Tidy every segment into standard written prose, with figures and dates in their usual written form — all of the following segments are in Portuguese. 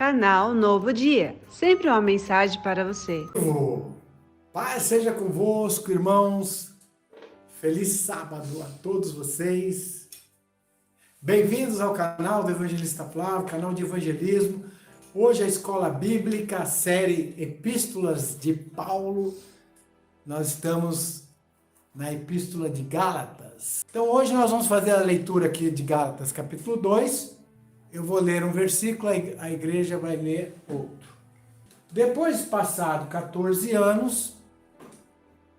canal Novo Dia. Sempre uma mensagem para você. Paz seja convosco, irmãos. Feliz sábado a todos vocês. Bem-vindos ao canal do Evangelista Flávio, canal de evangelismo. Hoje a Escola Bíblica, a série Epístolas de Paulo. Nós estamos na Epístola de Gálatas. Então hoje nós vamos fazer a leitura aqui de Gálatas, capítulo 2. Eu vou ler um versículo, a igreja vai ler outro. Depois de passado 14 anos,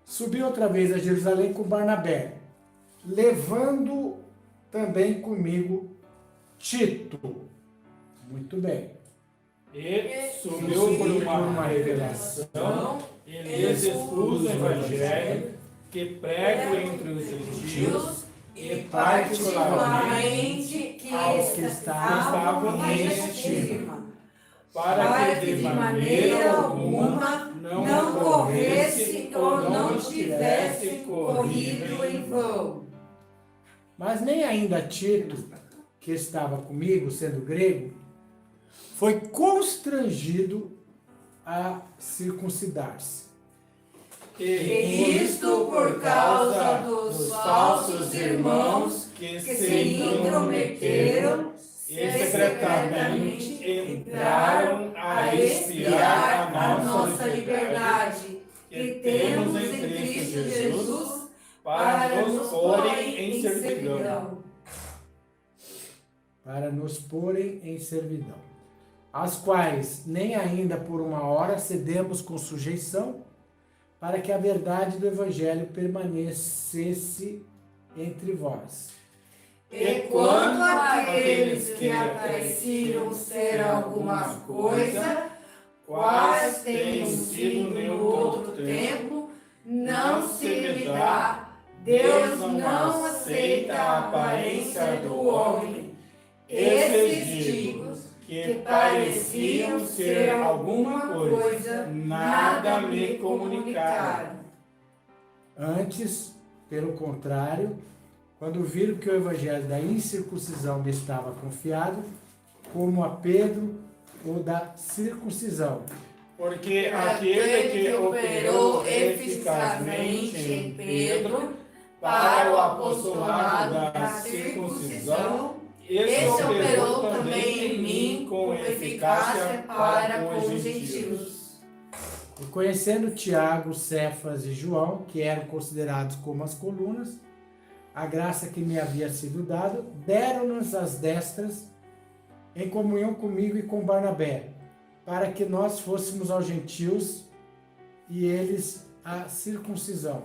subi outra vez a Jerusalém com Barnabé, levando também comigo Tito. Muito bem. E subiu por uma revelação, e lhes expus o Evangelho, que prego entre os gentios, e particularmente aos que estavam em estima, para que de maneira alguma não corresse ou não tivesse corrido em vão. Mas nem ainda Tito, que estava comigo, sendo grego, foi constrangido a circuncidar-se. E isto por causa dos falsos irmãos que se intrometeram e secretamente entraram a espiar a nossa liberdade, que temos em Cristo Jesus, para nos porem em servidão. Para nos porem em servidão, as quais nem ainda por uma hora cedemos com sujeição, para que a verdade do Evangelho permanecesse entre vós. E quanto àqueles que pareciam ser alguma coisa, quais tenham sido no outro tempo, não se lhe dá. Deus não aceita a aparência do homem. Esses digos, que pareciam ser alguma coisa, nada me comunicaram. Antes, pelo contrário, quando viram que o evangelho da incircuncisão me estava confiado, como a Pedro o da circuncisão. Porque aquele que operou eficazmente em Pedro para o apostolado da circuncisão, esse operou também em mim com eficácia para com os gentios. E conhecendo Tiago, Cefas e João, que eram considerados como as colunas, a graça que me havia sido dada, deram-nos as destras em comunhão comigo e com Barnabé, para que nós fôssemos aos gentios e eles à circuncisão.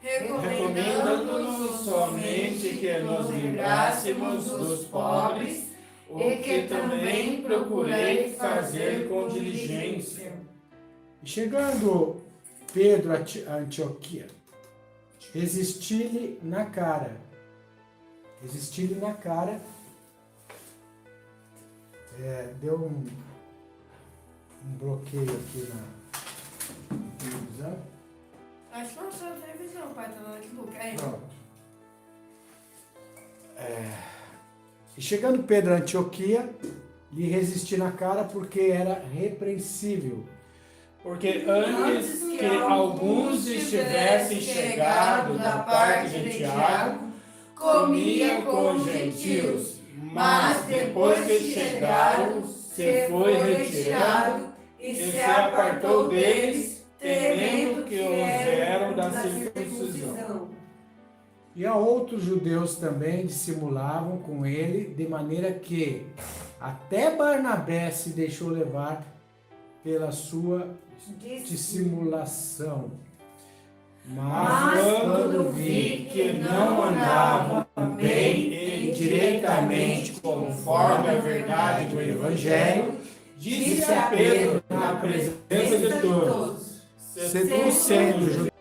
Recomendando-nos somente que nos lembrássemos dos pobres, o que também procurei fazer com diligência. E chegando Pedro a Antioquia, resisti-lhe na cara. Deu um bloqueio aqui na televisão. Acho que não sou na televisão, pai, tá no notebook. Aí. Pronto. E chegando Pedro a Antioquia, lhe resisti na cara porque era repreensível. Porque antes que alguns estivessem chegado da parte de Tiago, comia com os gentios, mas depois que chegaram, se foi retirado e se apartou deles, temendo que os eram da circuncisão. E a outros judeus também dissimulavam com ele, de maneira que até Barnabé se deixou levar pela sua dissimulação. Mas quando vi que não andavam bem e diretamente conforme a verdade do Evangelho, disse a Pedro na presença de todos: Se tu, sendo judeu,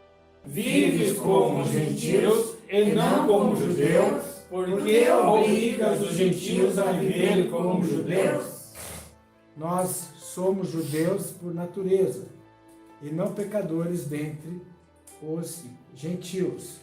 vives como gentios e não como judeus, porque obrigas os gentios a viverem como judeus? nós somos judeus por natureza, e não pecadores dentre os gentios.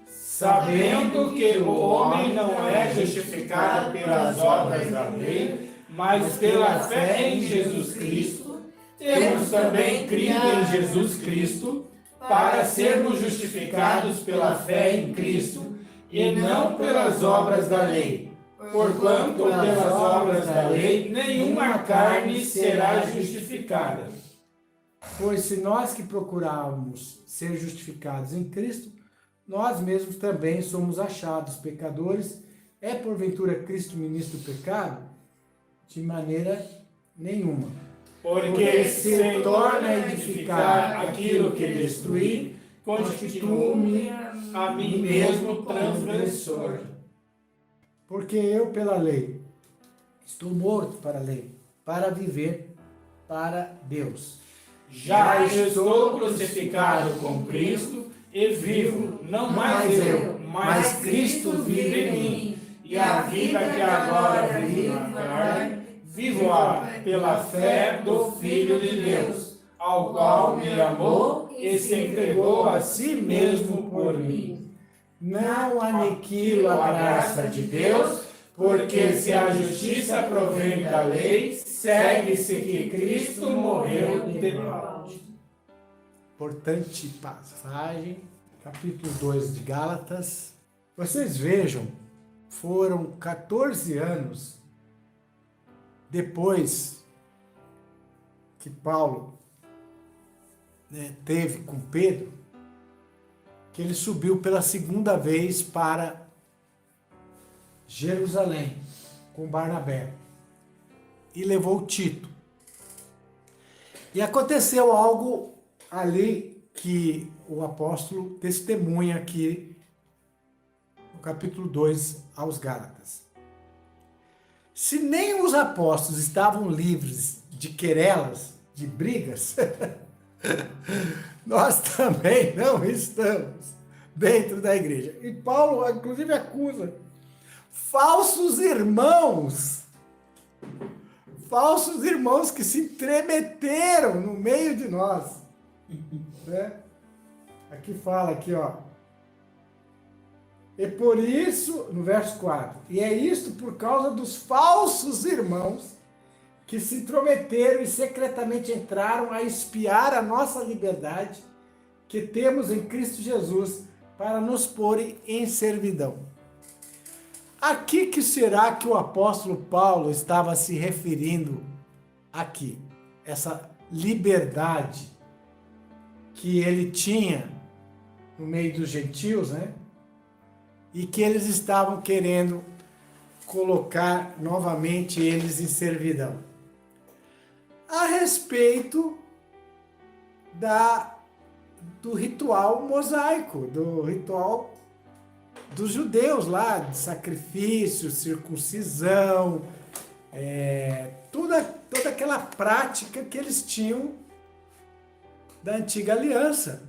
Sabendo que o homem não é justificado pelas obras da lei, mas pela fé em Jesus Cristo, temos também crido em Jesus Cristo, para sermos justificados pela fé em Cristo, e não pelas obras da lei. Porquanto pelas obras da lei, nenhuma carne será justificada. Pois se nós que procurávamos ser justificados em Cristo, nós mesmos também somos achados pecadores. É porventura Cristo ministro do pecado? De maneira nenhuma. Porque se torna a edificar aquilo que destruí, constituo-me a mim mesmo transgressor. Porque eu, pela lei, estou morto para a lei, para viver para Deus. Já estou crucificado com Cristo e vivo, não mais eu, mas Cristo vive em mim. E a vida que agora vivo na carne, vivo-a pela fé do Filho de Deus, ao qual me amou e se entregou a si mesmo por mim. Não aniquilo a graça de Deus, porque se a justiça provém da lei, segue-se que Cristo morreu de balde. Importante passagem, capítulo 2 de Gálatas. Vocês vejam, foram 14 anos depois que Paulo teve com Pedro, que ele subiu pela segunda vez para Jerusalém com Barnabé e levou Tito. E aconteceu algo ali que o apóstolo testemunha aqui no capítulo 2 aos Gálatas. Se nem os apóstolos estavam livres de querelas, de brigas, nós também não estamos dentro da igreja. E Paulo, inclusive, acusa falsos irmãos que se entremeteram no meio de nós. Né? Aqui fala, aqui, ó. E por isso, no verso 4, e é isto por causa dos falsos irmãos que se intrometeram e secretamente entraram a espiar a nossa liberdade que temos em Cristo Jesus para nos porem em servidão. A que será que o apóstolo Paulo estava se referindo aqui? Essa liberdade que ele tinha no meio dos gentios, né? E que eles estavam querendo colocar novamente eles em servidão. A respeito do ritual mosaico, do ritual dos judeus lá, de sacrifício, circuncisão, toda aquela prática que eles tinham da antiga aliança.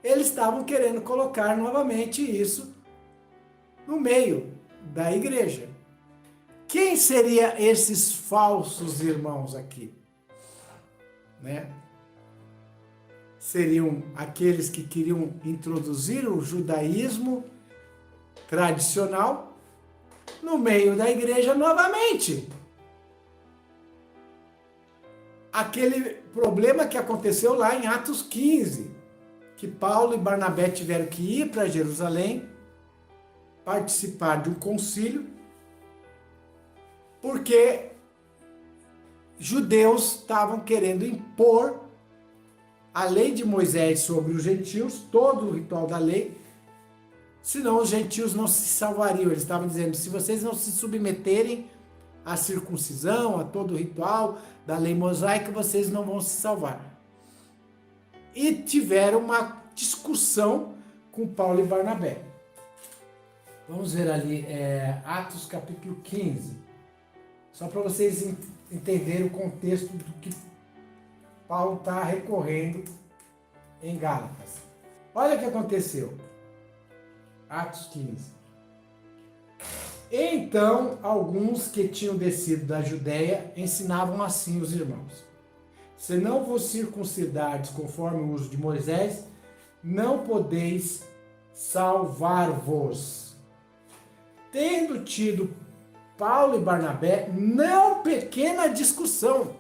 Eles estavam querendo colocar novamente isso no meio da igreja. Quem seriam esses falsos irmãos aqui? Né? Seriam aqueles que queriam introduzir o judaísmo tradicional no meio da igreja novamente. Aquele problema que aconteceu lá em Atos 15, que Paulo e Barnabé tiveram que ir para Jerusalém, participar de um concílio, porque judeus estavam querendo impor a lei de Moisés sobre os gentios, todo o ritual da lei, senão os gentios não se salvariam. Eles estavam dizendo, se vocês não se submeterem à circuncisão, a todo o ritual da lei mosaica, vocês não vão se salvar. E tiveram uma discussão com Paulo e Barnabé. Vamos ver ali, Atos capítulo 15, só para vocês entenderem o contexto do que Paulo está recorrendo em Gálatas. Olha o que aconteceu. Atos 15. Então, alguns que tinham descido da Judéia ensinavam assim os irmãos: se não vos circuncidardes conforme o uso de Moisés, não podeis salvar-vos. Tendo tido Paulo e Barnabé não pequena discussão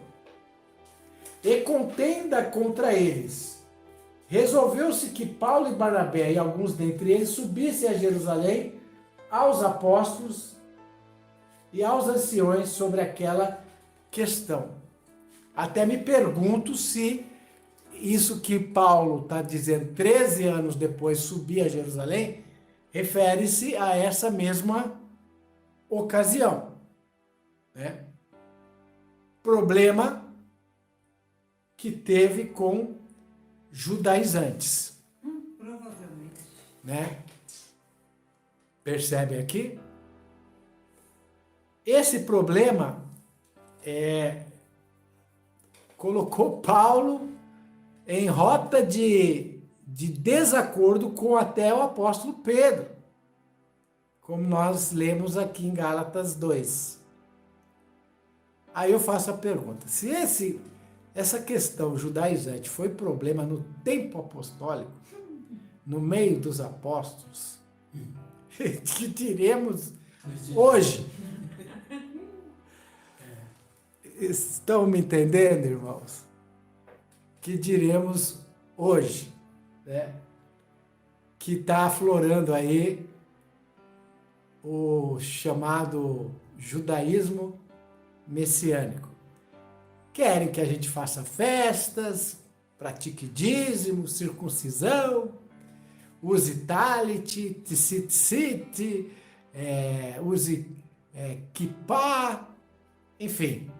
e contenda contra eles. Resolveu-se que Paulo e Barnabé e alguns dentre eles subissem a Jerusalém aos apóstolos e aos anciões sobre aquela questão. Até me pergunto se isso que Paulo está dizendo 13 anos depois subir a Jerusalém refere-se a essa mesma ocasião, né? Problema que teve com judaizantes. Provavelmente. Né? Percebe aqui? Esse problema colocou Paulo em rota de desacordo com até o apóstolo Pedro, como nós lemos aqui em Gálatas 2. Aí eu faço a pergunta, se essa questão judaizante foi problema no tempo apostólico, no meio dos apóstolos, que diremos hoje? Estão me entendendo, irmãos? Que diremos hoje, né? Que está aflorando aí o chamado judaísmo messiânico. Querem que a gente faça festas, pratique dízimo, circuncisão, use talit, tzitzit, use kippá, enfim,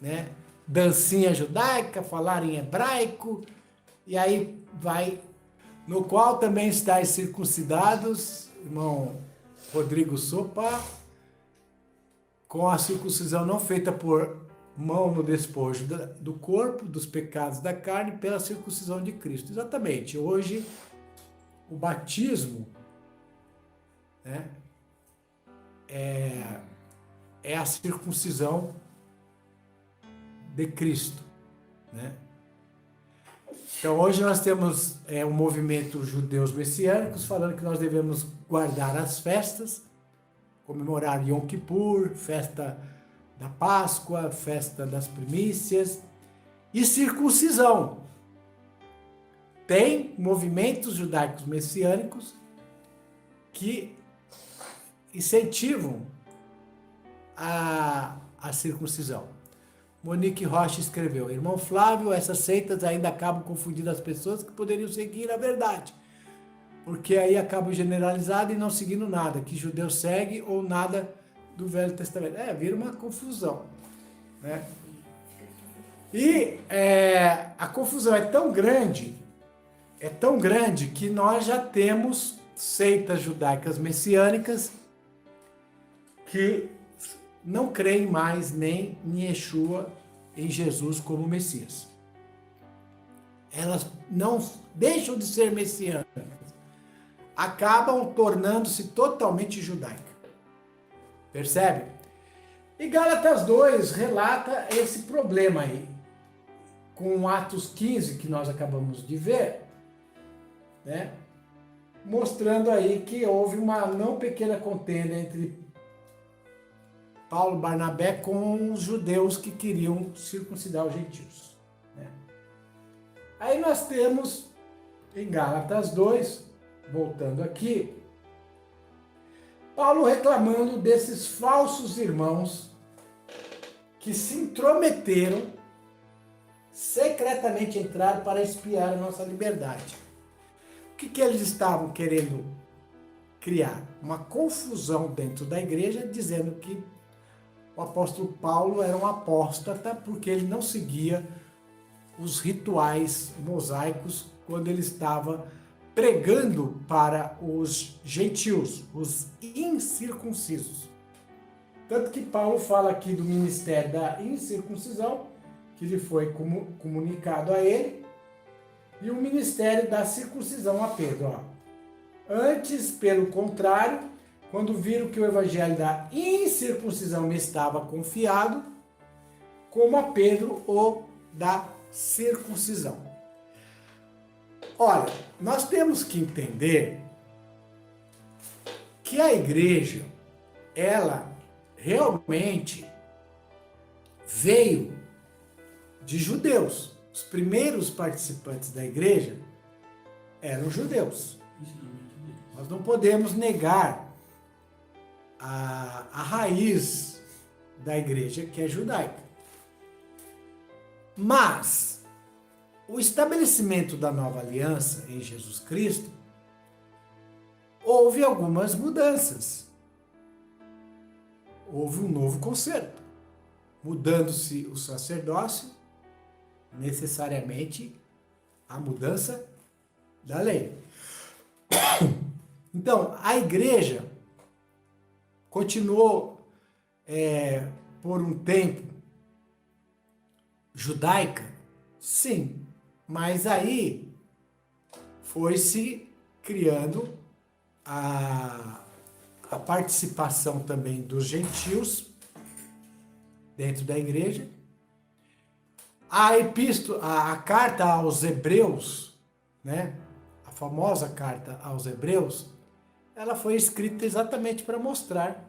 né? Dancinha judaica, falar em hebraico, e aí vai, no qual também estáis circuncidados, irmão Rodrigo Sopa, com a circuncisão não feita por mão no despojo do corpo, dos pecados da carne, pela circuncisão de Cristo. Exatamente, hoje o batismo, né, é a circuncisão de Cristo, né? Então hoje nós temos um movimento judeus messiânicos falando que nós devemos guardar as festas, comemorar Yom Kippur, festa da Páscoa, festa das primícias e circuncisão. Tem movimentos judaicos messiânicos que incentivam a circuncisão. Monique Rocha escreveu: irmão Flávio, essas seitas ainda acabam confundindo as pessoas que poderiam seguir a verdade, porque aí acabam generalizando e não seguindo nada, que judeu segue ou nada do Velho Testamento. Vira uma confusão, né? E a confusão é tão grande que nós já temos seitas judaicas messiânicas que não creem mais nem em Yeshua, em Jesus como Messias. Elas não deixam de ser messiânicas, acabam tornando-se totalmente judaicas. Percebe? E Gálatas 2 relata esse problema aí, com Atos 15, que nós acabamos de ver, né? Mostrando aí que houve uma não pequena contenda entre Paulo e Barnabé com os judeus que queriam circuncidar os gentios, né? Aí nós temos em Gálatas 2, voltando aqui, Paulo reclamando desses falsos irmãos que se intrometeram, secretamente entraram para espiar a nossa liberdade. O que eles estavam querendo criar? Uma confusão dentro da igreja, dizendo que o apóstolo Paulo era um apóstata porque ele não seguia os rituais mosaicos quando ele estava pregando para os gentios, os incircuncisos. Tanto que Paulo fala aqui do ministério da incircuncisão, que lhe foi comunicado a ele, e o ministério da circuncisão a Pedro. Antes, pelo contrário, quando viram que o evangelho da incircuncisão me estava confiado, como a Pedro o da circuncisão. Olha, nós temos que entender que a igreja, ela realmente veio de judeus. Os primeiros participantes da igreja eram judeus. Nós não podemos negar a raiz da igreja, que é judaica. Mas o estabelecimento da nova aliança em Jesus Cristo, houve algumas mudanças. Houve um novo concerto. Mudando-se o sacerdócio, necessariamente a mudança da lei. Então, a igreja continuou por um tempo judaica, sim, mas aí foi-se criando a participação também dos gentios dentro da igreja. A carta aos Hebreus, né? A famosa carta aos Hebreus, ela foi escrita exatamente para mostrar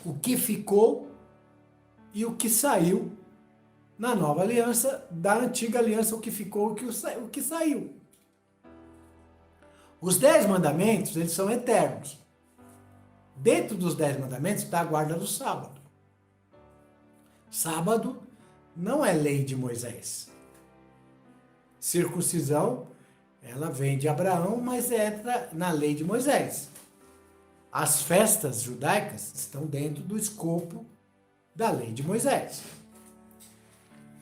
o que ficou e o que saiu na nova aliança, da antiga aliança, o que ficou e o que saiu. Os 10 mandamentos, eles são eternos. Dentro dos 10 mandamentos está a guarda do sábado. Sábado não é lei de Moisés. Circuncisão, ela vem de Abraão, mas entra na lei de Moisés. As festas judaicas estão dentro do escopo da lei de Moisés.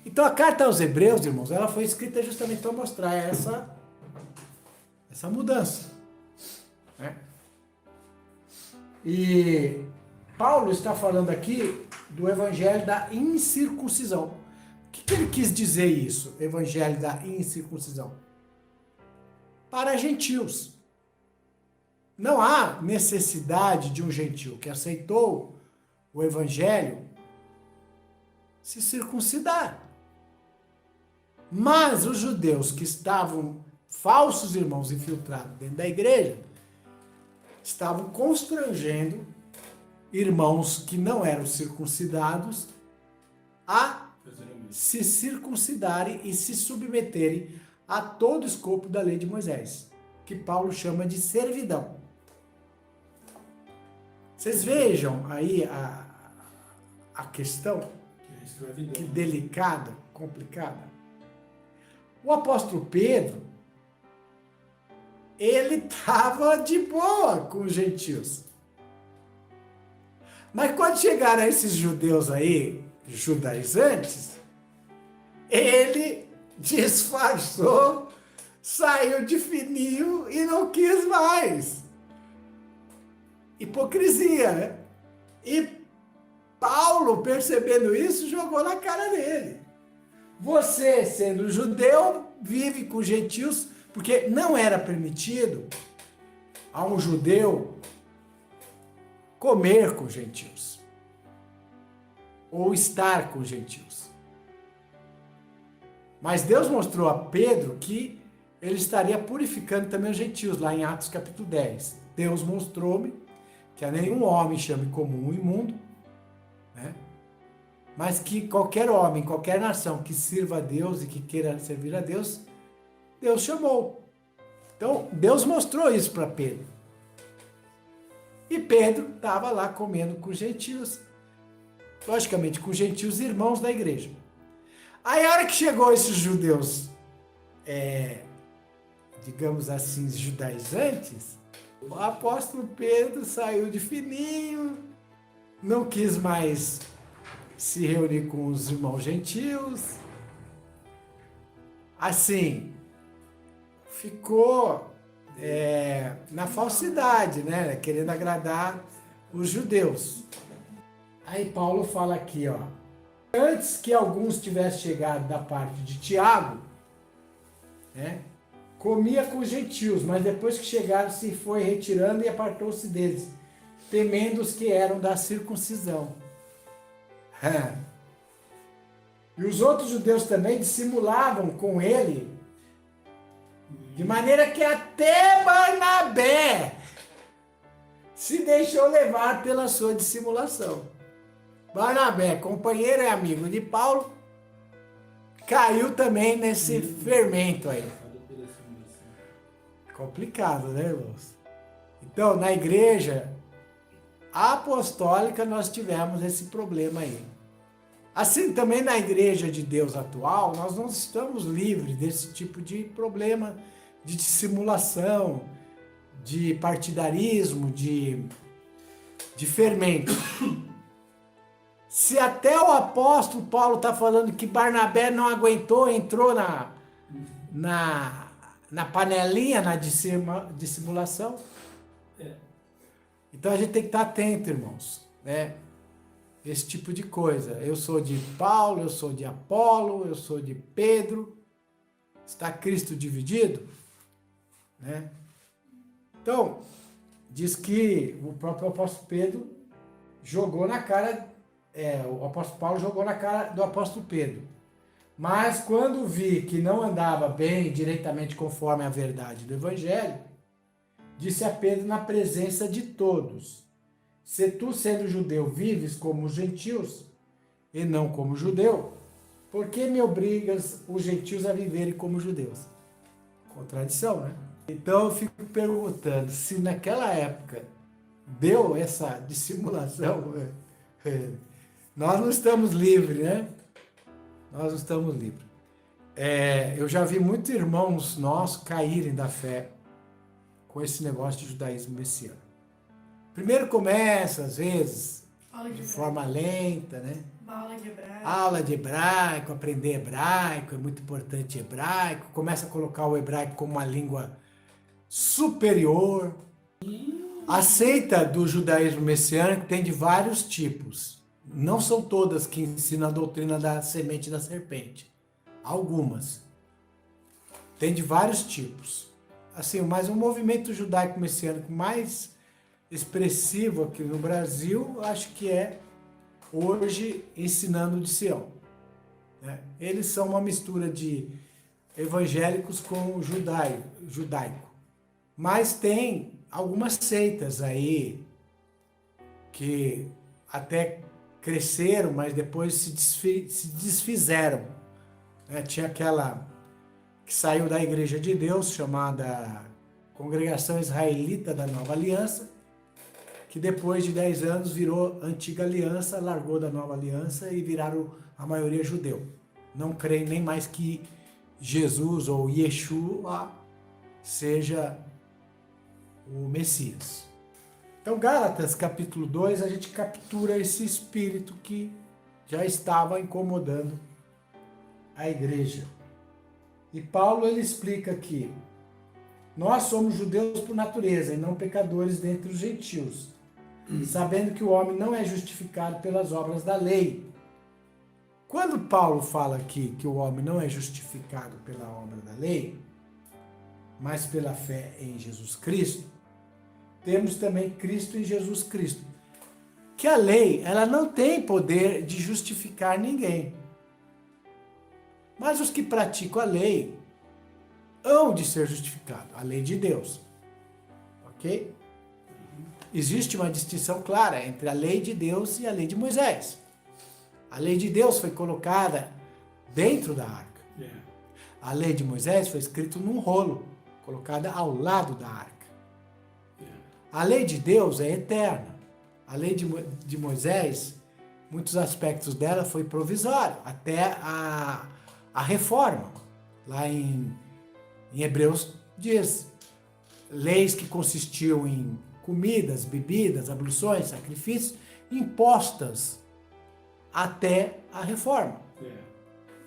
Então a carta aos Hebreus, irmãos, ela foi escrita justamente para mostrar essa mudança, né? E Paulo está falando aqui do evangelho da incircuncisão. O que ele quis dizer isso, evangelho da incircuncisão? Para gentios. Não há necessidade de um gentio que aceitou o evangelho se circuncidar. Mas os judeus que estavam, falsos irmãos infiltrados dentro da igreja, estavam constrangendo irmãos que não eram circuncidados a se circuncidarem e se submeterem a todo o escopo da lei de Moisés, que Paulo chama de servidão. Vocês vejam aí a questão, que delicada, complicada. O apóstolo Pedro, ele estava de boa com os gentios. Mas quando chegaram esses judeus aí, judaizantes, ele disfarçou, saiu de fininho e não quis mais. Hipocrisia, né? E Paulo, percebendo isso, jogou na cara dele. Você, sendo judeu, vive com gentios, porque não era permitido a um judeu comer com gentios ou estar com gentios. Mas Deus mostrou a Pedro que ele estaria purificando também os gentios, lá em Atos capítulo 10. Deus mostrou-me que a nenhum homem chame como um imundo, né? Mas que qualquer homem, qualquer nação que sirva a Deus e que queira servir a Deus, Deus chamou. Então, Deus mostrou isso para Pedro. E Pedro estava lá comendo com gentios, logicamente com gentios irmãos da igreja. Aí a hora que chegou esses judeus, digamos assim, judaizantes, o apóstolo Pedro saiu de fininho, não quis mais se reunir com os irmãos gentios. Assim, ficou na falsidade, né? Querendo agradar os judeus. Aí Paulo fala aqui, ó. Antes que alguns tivessem chegado da parte de Tiago, né? Comia com os gentios, mas depois que chegaram se foi retirando e apartou-se deles, temendo os que eram da circuncisão. E os outros judeus também dissimulavam com ele, de maneira que até Barnabé se deixou levar pela sua dissimulação. Barnabé, companheiro e amigo de Paulo, caiu também nesse fermento aí. Complicado, né, irmãos? Então, na igreja apostólica nós tivemos esse problema aí. Assim, também na igreja de Deus atual, nós não estamos livres desse tipo de problema de dissimulação, de partidarismo, de fermento. Se até o apóstolo Paulo está falando que Barnabé não aguentou, entrou na panelinha, na dissimulação, então a gente tem que estar atento, irmãos, né? Esse tipo de coisa. Eu sou de Paulo, eu sou de Apolo, eu sou de Pedro. Está Cristo dividido? Né? Então, diz que o próprio apóstolo Pedro jogou na cara, o apóstolo Paulo jogou na cara do apóstolo Pedro. Mas quando vi que não andava bem, diretamente conforme a verdade do evangelho, disse a Pedro na presença de todos: se tu, sendo judeu, vives como os gentios e não como judeu, por que me obrigas os gentios a viverem como judeus? Contradição, né? Então eu fico perguntando, se naquela época deu essa dissimulação, nós não estamos livres, né? Nós não estamos livres. Eu já vi muitos irmãos nossos caírem da fé com esse negócio de judaísmo messiânico. Primeiro começa, às vezes, de forma lenta, né? Aula de hebraico, aprender hebraico, é muito importante hebraico. Começa a colocar o hebraico como uma língua superior. A seita do judaísmo messiânico tem de vários tipos. Não são todas que ensinam a doutrina da semente da serpente. Algumas. Tem de vários tipos. Assim, mas o movimento judaico messiânico mais expressivo aqui no Brasil, acho que é hoje Ensinando de Sião. Né? Eles são uma mistura de evangélicos com judaico. Mas tem algumas seitas aí que até cresceram, mas depois se desfizeram. Né? Tinha aquela que saiu da Igreja de Deus, chamada Congregação Israelita da Nova Aliança, que depois de 10 anos virou Antiga Aliança, largou da Nova Aliança e viraram a maioria judeu. Não creem nem mais que Jesus ou Yeshua seja o Messias. Então, Gálatas, capítulo 2, a gente captura esse espírito que já estava incomodando a igreja. E Paulo, ele explica que nós somos judeus por natureza e não pecadores dentre os gentios, sabendo que o homem não é justificado pelas obras da lei. Quando Paulo fala aqui que o homem não é justificado pela obra da lei, mas pela fé em Jesus Cristo, temos também Cristo em Jesus Cristo. Que a lei, ela não tem poder de justificar ninguém. Mas os que praticam a lei hão de ser justificados, a lei de Deus. Ok? Existe uma distinção clara entre a lei de Deus e a lei de Moisés. A lei de Deus foi colocada dentro da arca. A lei de Moisés foi escrita num rolo, colocada ao lado da arca. A lei de Deus é eterna. A lei de Moisés, muitos aspectos dela foi provisório, até a reforma. Lá em Hebreus diz, leis que consistiam em comidas, bebidas, abluções, sacrifícios, impostas até a reforma.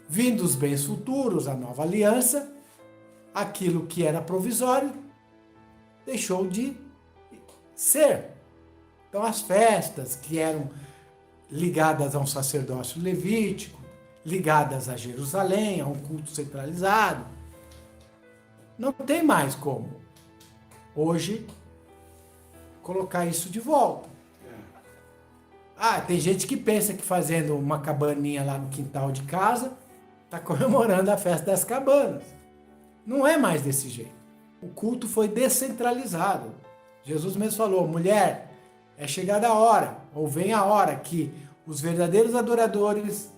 Vindo os bens futuros, a nova aliança, aquilo que era provisório deixou de ser. Então as festas que eram ligadas a um sacerdócio levítico, ligadas a Jerusalém, a um culto centralizado, não tem mais como hoje colocar isso de volta. Tem gente que pensa que fazendo uma cabaninha lá no quintal de casa está comemorando a festa das cabanas. Não é mais desse jeito. O culto foi descentralizado. Jesus mesmo falou, mulher, é chegada a hora, ou vem a hora que os verdadeiros adoradores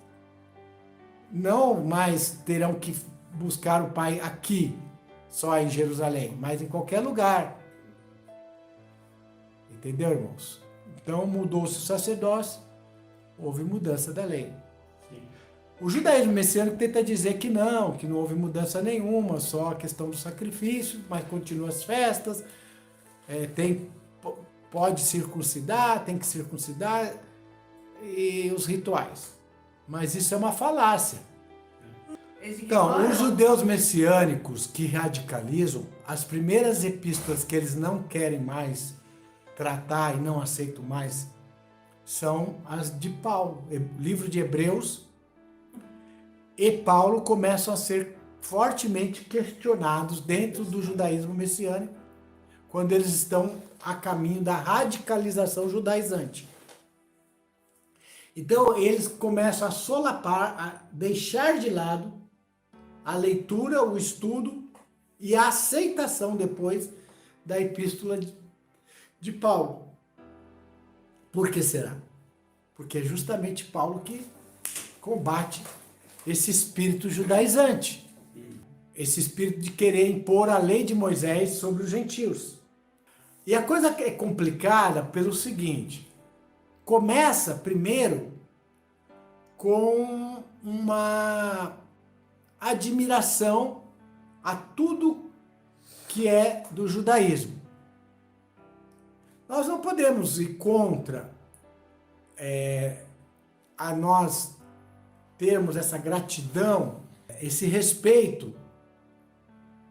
não mais terão que buscar o Pai aqui, só em Jerusalém, mas em qualquer lugar. Entendeu, irmãos? Então mudou-se o sacerdócio, houve mudança da lei. O judaísmo messiânico tenta dizer que não houve mudança nenhuma, só a questão do sacrifício, mas continuam as festas, pode circuncidar, tem que circuncidar, e os rituais. Mas isso é uma falácia. Então, os judeus messiânicos que radicalizam, as primeiras epístolas que eles não querem mais tratar e não aceitam mais, são as de Paulo. Livro de Hebreus e Paulo começam a ser fortemente questionados dentro do judaísmo messiânico, quando eles estão a caminho da radicalização judaizante. Então, eles começam a solapar, a deixar de lado a leitura, o estudo e a aceitação depois da epístola de Paulo. Por que será? Porque é justamente Paulo que combate esse espírito judaizante, esse espírito de querer impor a lei de Moisés sobre os gentios. E a coisa é complicada pelo seguinte, começa primeiro com uma admiração a tudo que é do judaísmo. Nós não podemos ir contra a nós termos essa gratidão, esse respeito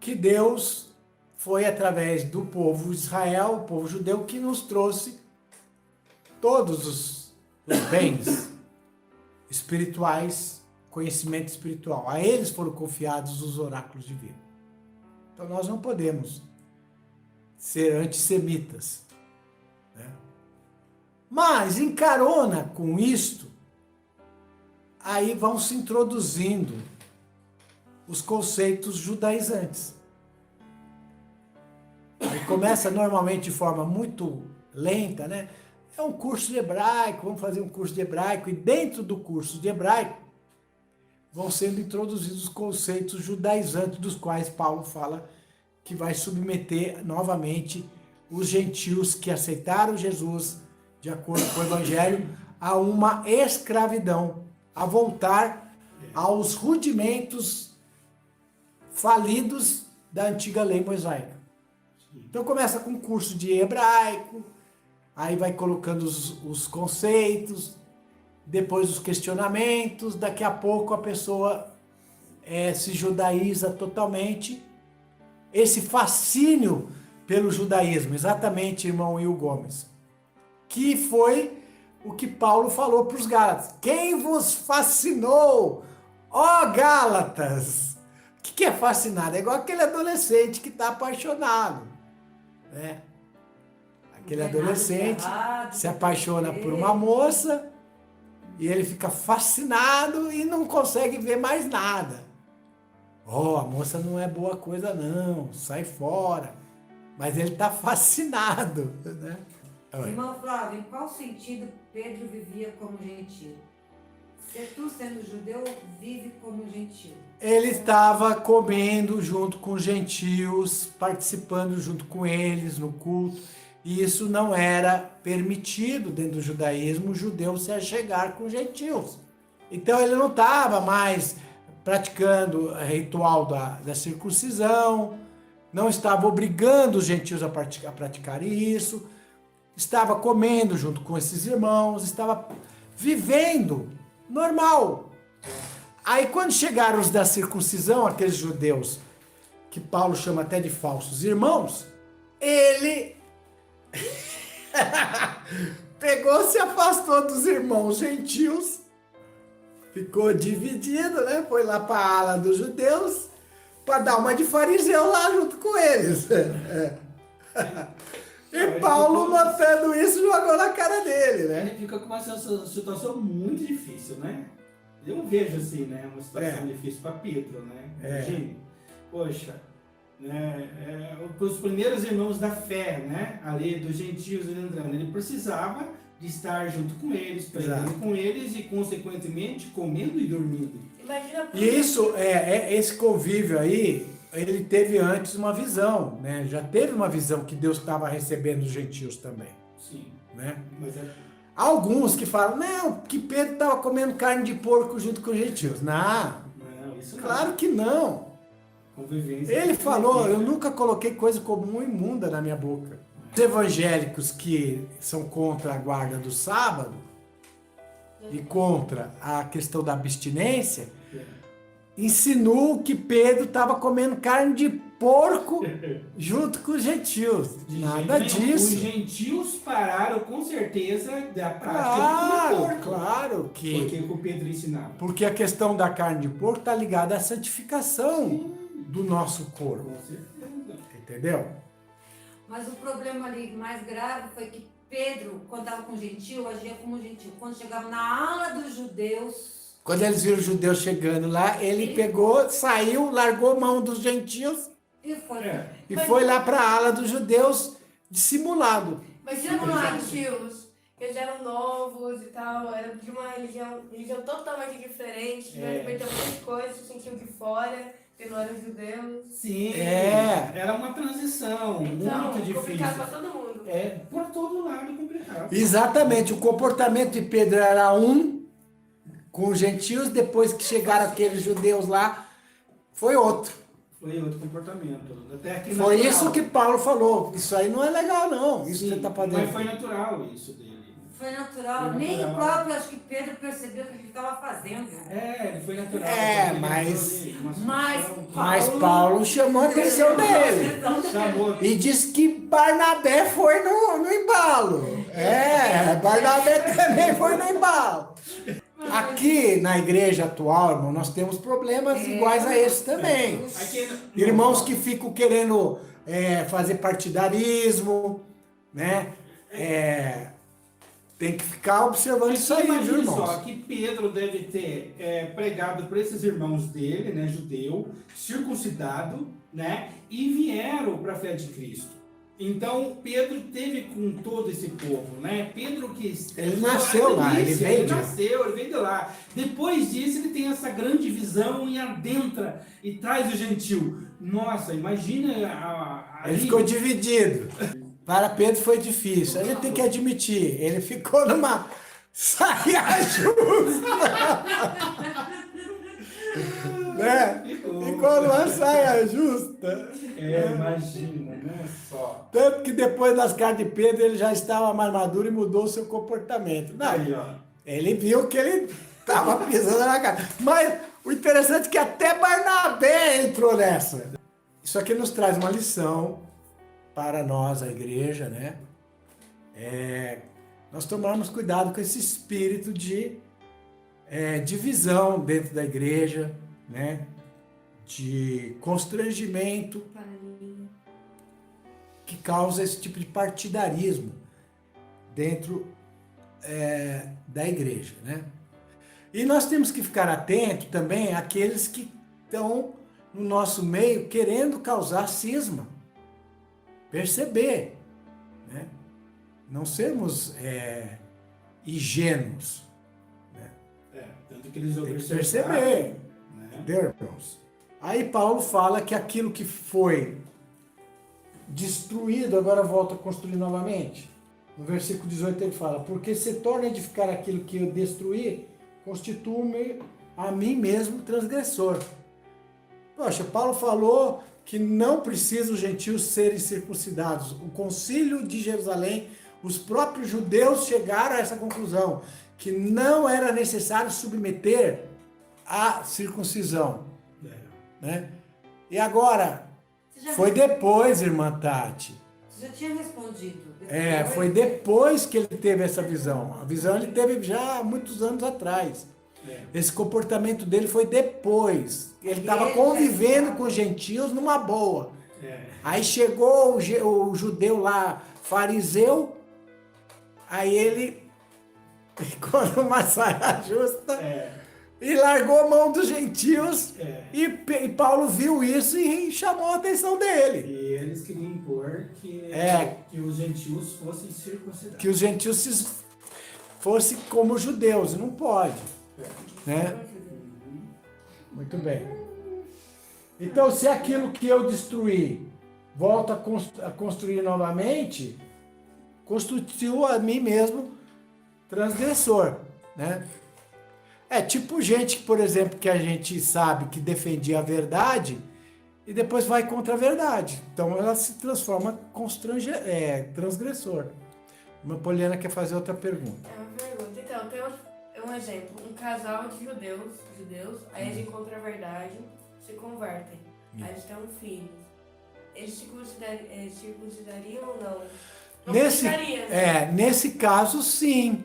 que Deus foi através do povo Israel, o povo judeu, que nos trouxe todos os bens espirituais, conhecimento espiritual. A eles foram confiados os oráculos divinos. Então nós não podemos ser antissemitas, né? Mas em carona com isto, aí vão se introduzindo os conceitos judaizantes. Aí começa normalmente de forma muito lenta, né? É um curso de hebraico, vamos fazer um curso de hebraico, e dentro do curso de hebraico vão sendo introduzidos os conceitos judaizantes, dos quais Paulo fala que vai submeter novamente os gentios que aceitaram Jesus, de acordo com o Evangelho, a uma escravidão, a voltar aos rudimentos falidos da antiga lei mosaica. Então começa com um curso de hebraico, aí vai colocando os conceitos, depois os questionamentos, daqui a pouco a pessoa se judaiza totalmente. Esse fascínio pelo judaísmo, exatamente, irmão Will Gomes, que foi o que Paulo falou para os Gálatas. Quem vos fascinou, ó Gálatas? O que é fascinado? É igual aquele adolescente que está apaixonado, né? Aquele adolescente se apaixona por uma moça e ele fica fascinado e não consegue ver mais nada. Oh, a moça não é boa coisa não, sai fora. Mas ele está fascinado, né? Irmão Flávio, em qual sentido Pedro vivia como gentio? Se tu, sendo judeu, vive como gentio. Ele estava comendo junto com os gentios, participando junto com eles no culto, e isso não era permitido dentro do judaísmo, o judeu se achegar com os gentios. Então ele não estava mais praticando o ritual da circuncisão, não estava obrigando os gentios a praticarem isso, estava comendo junto com esses irmãos, estava vivendo normal. Aí quando chegaram os da circuncisão, aqueles judeus que Paulo chama até de falsos irmãos, ele pegou, se afastou dos irmãos gentios, ficou dividido, né? Foi lá para a ala dos judeus para dar uma de fariseu lá junto com eles. E Paulo, notando isso, jogou na cara dele, né? Ele fica com uma situação muito difícil, né? Eu vejo assim, né? Uma situação difícil para Pedro, né? Imagina, poxa, né, os primeiros irmãos da fé, né, ali dos gentios ele entrando, ele precisava de estar junto com eles, pregando Exato. com eles e, consequentemente, comendo e dormindo. Imagina E isso, esse convívio aí, ele teve antes uma visão, né? Já teve uma visão que Deus estava recebendo os gentios também, Sim, né? mas Alguns que falam, não, que Pedro estava comendo carne de porco junto com os gentios. Não, não, isso não. claro que não. Convivência. Ele falou, eu nunca coloquei coisa comum imunda na minha boca. Os evangélicos que são contra a guarda do sábado e contra a questão da abstinência, insinuam que Pedro estava comendo carne de porco junto com os gentios. Nada Os disso. gentios pararam com certeza da prática Claro, do porco. claro que... Porque o Pedro ensinava. Porque a questão da carne de porco está ligada à santificação do nosso corpo. Com certeza. Entendeu? Mas o problema ali mais grave foi que Pedro, quando estava com o gentil, agia como gentil. Quando chegava na ala dos judeus, Quando eles viram os judeus chegando lá, ele pegou, saiu, largou a mão dos gentios e foi. e foi lá para a ala dos judeus dissimulado. Mas tinha uns gentios que eles eram novos e tal, era de uma religião totalmente diferente, tiveram que perder muitas coisas, se sentiam de fora, porque não eram judeus. Sim, É. era uma transição Então, muito complicado difícil. pra todo mundo. Por todo lado complicado. Exatamente, o comportamento de Pedro era um com os gentios, depois que chegaram aqueles judeus lá, foi outro. Foi outro comportamento. Até que Foi natural. isso que Paulo falou. Isso aí não é legal, não. Isso Sim, que você está fazendo. mas foi natural isso dele. Foi natural. Foi Nem natural. o próprio, acho que Pedro percebeu o que ele estava fazendo. Ele foi natural. É, Ele mas- entrou ali, uma Mas situação. Mas Paulo chamou a atenção dele. Chamou. E disse que Barnabé foi no embalo. Barnabé também foi no embalo. Aqui na igreja atual, irmão, nós temos problemas iguais a esses também. Aqui, Irmãos que ficam querendo fazer partidarismo, né? Tem que ficar observando isso aí, viu, imagine irmãos? só que Pedro deve ter pregado para esses irmãos dele, né, judeu, circuncidado, né, e vieram para a fé de Cristo. Então Pedro teve com todo esse povo, né? Pedro que Ele nasceu lá, ele veio de lá. ele veio de lá. Depois disso ele tem essa grande visão e adentra e traz o gentil. Nossa, imagina Ele ficou dividido. Para Pedro foi difícil. A gente tem que admitir. Ele ficou numa saia justa. Né? Ficou numa saia justa. Imagina, né? Só. Tanto que depois das cartas de Pedro ele já estava mais maduro e mudou o seu comportamento. Não, Aí, ó. ele viu que ele estava pisando na cara. Mas o interessante é que até Barnabé entrou nessa. Isso aqui nos traz uma lição para nós, a igreja, né? Nós tomarmos cuidado com esse espírito de divisão dentro da igreja, né? De constrangimento que causa esse tipo de partidarismo dentro da igreja, né? E nós temos que ficar atentos também àqueles que estão no nosso meio querendo causar cisma. Perceber, né? Não sermos ingênuos. Tanto que eles Tem que observaram, perceber, né? entendeu, irmãos? Aí Paulo fala que aquilo que foi destruído agora volta a construir novamente. No versículo 18 ele fala, porque se torna a edificar aquilo que eu destruí, constituo-me a mim mesmo transgressor. Poxa, Paulo falou que não precisa os gentios serem circuncidados. O concílio de Jerusalém, os próprios judeus chegaram a essa conclusão, que não era necessário submeter à circuncisão. Né? E agora, foi depois, irmã Tati. Você já tinha respondido. Foi depois que ele teve essa visão. A visão ele teve já há muitos anos atrás. Esse comportamento dele foi depois. Ele estava convivendo com os gentios numa boa. Aí chegou o judeu lá, fariseu, aí ele ficou numa saia justa e largou a mão dos gentios. É. E Paulo viu isso e chamou a atenção dele. E eles queriam impor que os gentios fossem circuncidados. Que os gentios fossem como os judeus, não pode. Né? Muito bem. Então, se aquilo que eu destruí volta a construir novamente, constituiu a mim mesmo transgressor, né? É tipo gente, por exemplo, que a gente sabe que defendia a verdade e depois vai contra a verdade. Então ela se transforma transgressor. Uma Poliana quer fazer outra pergunta. É uma pergunta. Então, tem um exemplo. Um casal de judeus, aí eles encontram a verdade, se convertem. Aí eles têm um filho. Eles circuncidariam ou não? Não ficaria, né? Nesse caso, sim.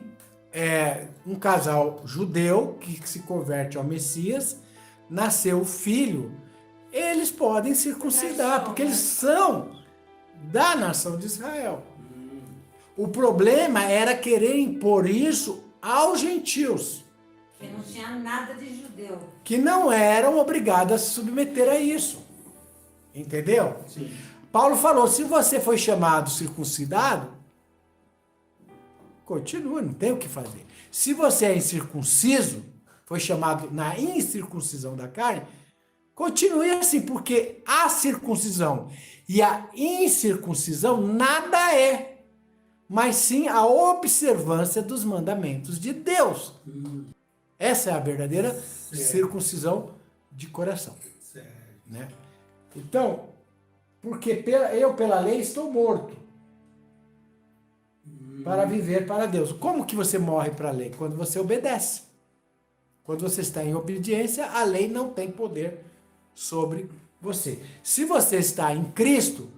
Um casal judeu que se converte ao Messias, nasceu o filho, eles podem circuncidar, porque eles são da nação de Israel. O problema era querer impor isso aos gentios, Que não tinha nada de judeu. que não eram obrigados a se submeter a isso. Entendeu? Sim. Paulo falou, se você foi chamado circuncidado, continua, não tem o que fazer. Se você é incircunciso, foi chamado na incircuncisão da carne, continue assim, porque a circuncisão e a incircuncisão nada é, mas sim a observância dos mandamentos de Deus. Essa é a verdadeira circuncisão de coração. Certo. Né? Então, porque eu pela lei estou morto para viver para Deus. Como que você morre para a lei? Quando você obedece. Quando você está em obediência, a lei não tem poder sobre você. Se você está em Cristo,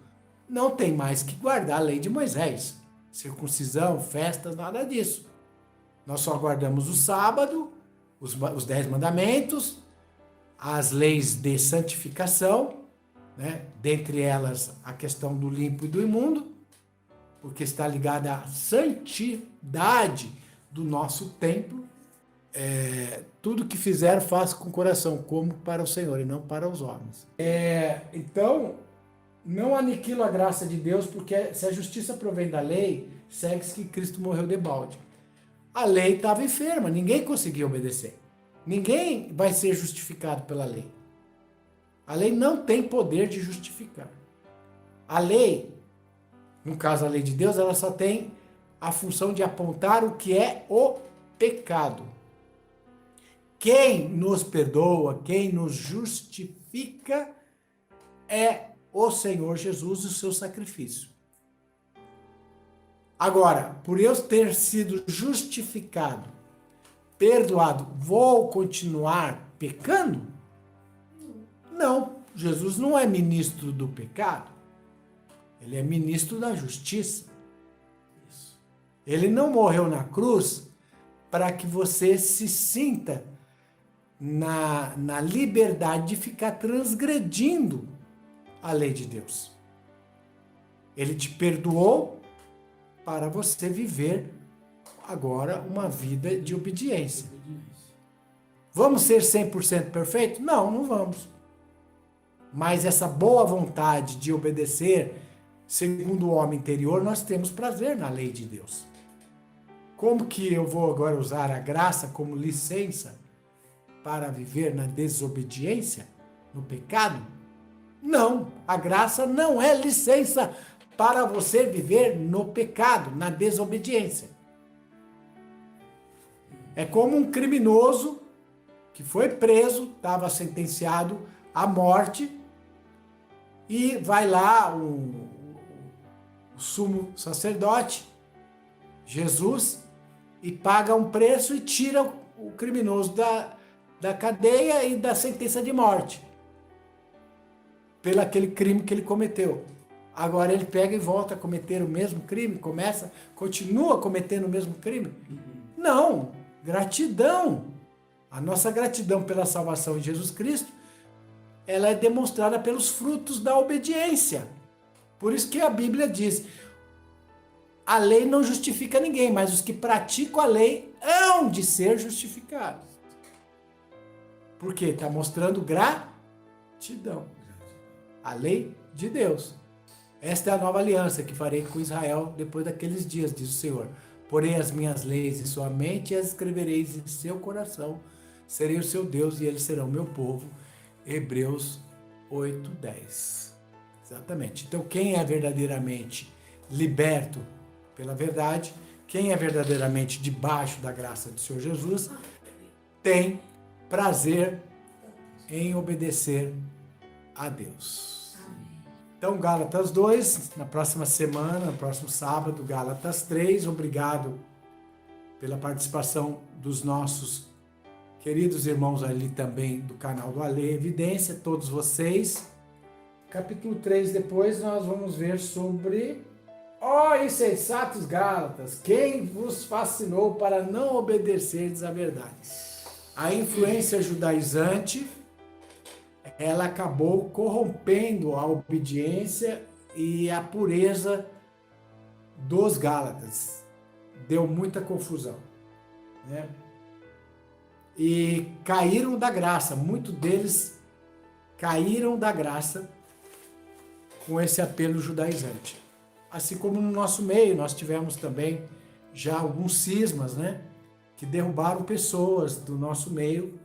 não tem mais que guardar a lei de Moisés. Circuncisão, festas, nada disso. Nós só guardamos o sábado, os 10 mandamentos, as leis de santificação, né? Dentre elas a questão do limpo e do imundo, porque está ligada à santidade do nosso templo. Tudo que fizer, faça com o coração, como para o Senhor e não para os homens. Então, não aniquilo a graça de Deus, porque se a justiça provém da lei, segue-se que Cristo morreu de balde. A lei estava enferma, ninguém conseguia obedecer. Ninguém vai ser justificado pela lei. A lei não tem poder de justificar. A lei, no caso a lei de Deus, ela só tem a função de apontar o que é o pecado. Quem nos perdoa, quem nos justifica é o Senhor Jesus e o seu sacrifício. Agora, por eu ter sido justificado, perdoado, vou continuar pecando? Não, Jesus não é ministro do pecado. Ele é ministro da justiça. Ele não morreu na cruz para que você se sinta na liberdade de ficar transgredindo a lei de Deus. Ele te perdoou para você viver agora uma vida de obediência. Vamos ser 100% perfeitos? Não, não vamos. Mas essa boa vontade de obedecer, segundo o homem interior, nós temos prazer na lei de Deus. Como que eu vou agora usar a graça como licença para viver na desobediência, no pecado? Não, a graça não é licença para você viver no pecado, na desobediência. É como um criminoso que foi preso, estava sentenciado à morte, e vai lá o sumo sacerdote, Jesus, e paga um preço e tira o criminoso da cadeia e da sentença de morte, pelo aquele crime que ele cometeu. Agora ele pega e volta a cometer o mesmo crime, continua cometendo o mesmo crime? Não, gratidão. A nossa gratidão pela salvação de Jesus Cristo, ela é demonstrada pelos frutos da obediência. Por isso que a Bíblia diz, a lei não justifica ninguém, mas os que praticam a lei hão de ser justificados. Por quê? Está mostrando gratidão. A lei de Deus. Esta é a nova aliança que farei com Israel depois daqueles dias, diz o Senhor. Porei as minhas leis em sua mente e as escrevereis em seu coração. Serei o seu Deus e eles serão meu povo. Hebreus 8:10. Exatamente. Então, quem é verdadeiramente liberto pela verdade, quem é verdadeiramente debaixo da graça do Senhor Jesus, tem prazer em obedecer a Deus. Então, Gálatas 2, na próxima semana, no próximo sábado, Gálatas 3. Obrigado pela participação dos nossos queridos irmãos ali também do canal do Ale Evidência, todos vocês. Capítulo 3 depois nós vamos ver sobre insensatos Gálatas, quem vos fascinou para não obedecerdes à verdade? A influência judaizante, ela acabou corrompendo a obediência e a pureza dos Gálatas. Deu muita confusão, né? E caíram da graça, muitos deles caíram da graça com esse apelo judaizante. Assim como no nosso meio, nós tivemos também já alguns cismas, né? Que derrubaram pessoas do nosso meio,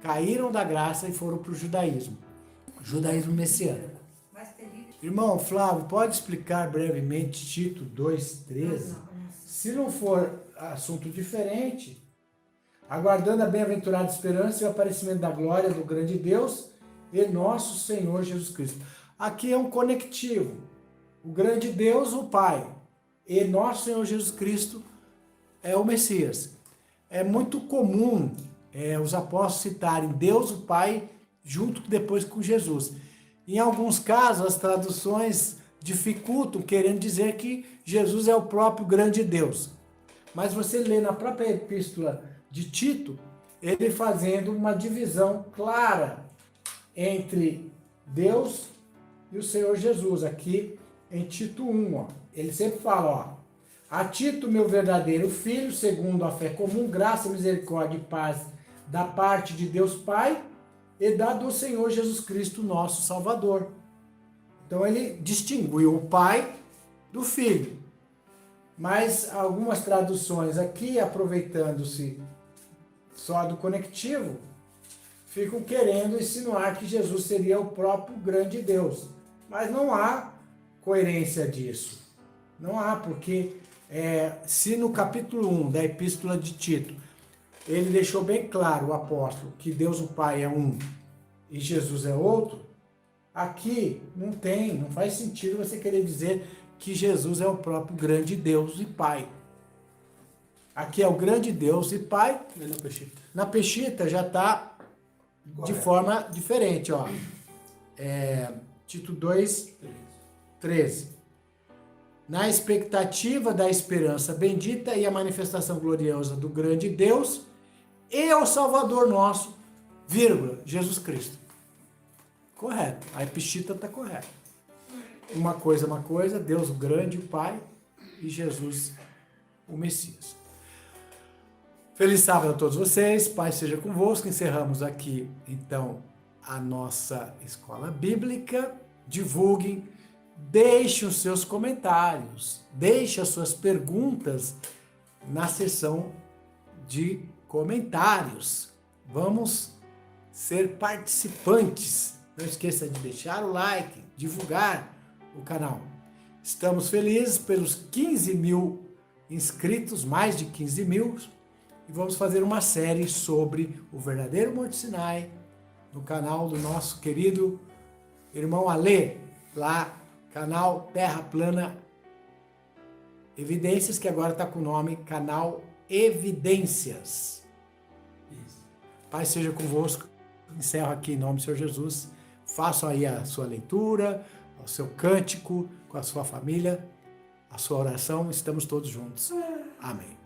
caíram da graça e foram para o judaísmo messiânico. Irmão Flávio, pode explicar brevemente Tito 2:13? Se não for assunto diferente, aguardando a bem-aventurada esperança e o aparecimento da glória do grande Deus e nosso Senhor Jesus Cristo. Aqui é um conectivo. O grande Deus, o Pai, e nosso Senhor Jesus Cristo é o Messias. É muito comum os apóstolos citarem Deus, o Pai, junto depois com Jesus. Em alguns casos, as traduções dificultam, querendo dizer que Jesus é o próprio grande Deus. Mas você lê na própria epístola de Tito, ele fazendo uma divisão clara entre Deus e o Senhor Jesus. Aqui em Tito 1, ele sempre fala, a Tito, meu verdadeiro filho, segundo a fé comum, graça, misericórdia e paz da parte de Deus Pai e da do Senhor Jesus Cristo, nosso Salvador. Então ele distinguiu o Pai do Filho. Mas algumas traduções aqui, aproveitando-se só do conectivo, ficam querendo insinuar que Jesus seria o próprio grande Deus. Mas não há coerência disso. Não há, porque se no capítulo 1 da Epístola de Tito, ele deixou bem claro, o apóstolo, que Deus o Pai é um e Jesus é outro, aqui não faz sentido você querer dizer que Jesus é o próprio grande Deus e Pai. Aqui é o grande Deus e Pai. Na Peshita já está de forma diferente, Tito 2:13. Na expectativa da esperança bendita e a manifestação gloriosa do grande Deus e ao Salvador nosso, Jesus Cristo. Correto. A Epístola está correta. Uma coisa, Deus o grande, o Pai, e Jesus o Messias. Feliz sábado a todos vocês, Pai seja convosco. Encerramos aqui, então, a nossa escola bíblica. Divulguem, deixem os seus comentários, deixem as suas perguntas na seção de comentários. Vamos ser participantes. Não esqueça de deixar o like, divulgar o canal. Estamos felizes pelos 15 mil inscritos, mais de 15 mil, e vamos fazer uma série sobre o verdadeiro Monte Sinai no canal do nosso querido irmão Ale, lá, canal Terra Plana Evidências, que agora está com o nome Canal Evidências. Pai seja convosco. Encerro aqui em nome do Senhor Jesus. Façam aí a sua leitura, o seu cântico com a sua família, a sua oração. Estamos todos juntos. Amém.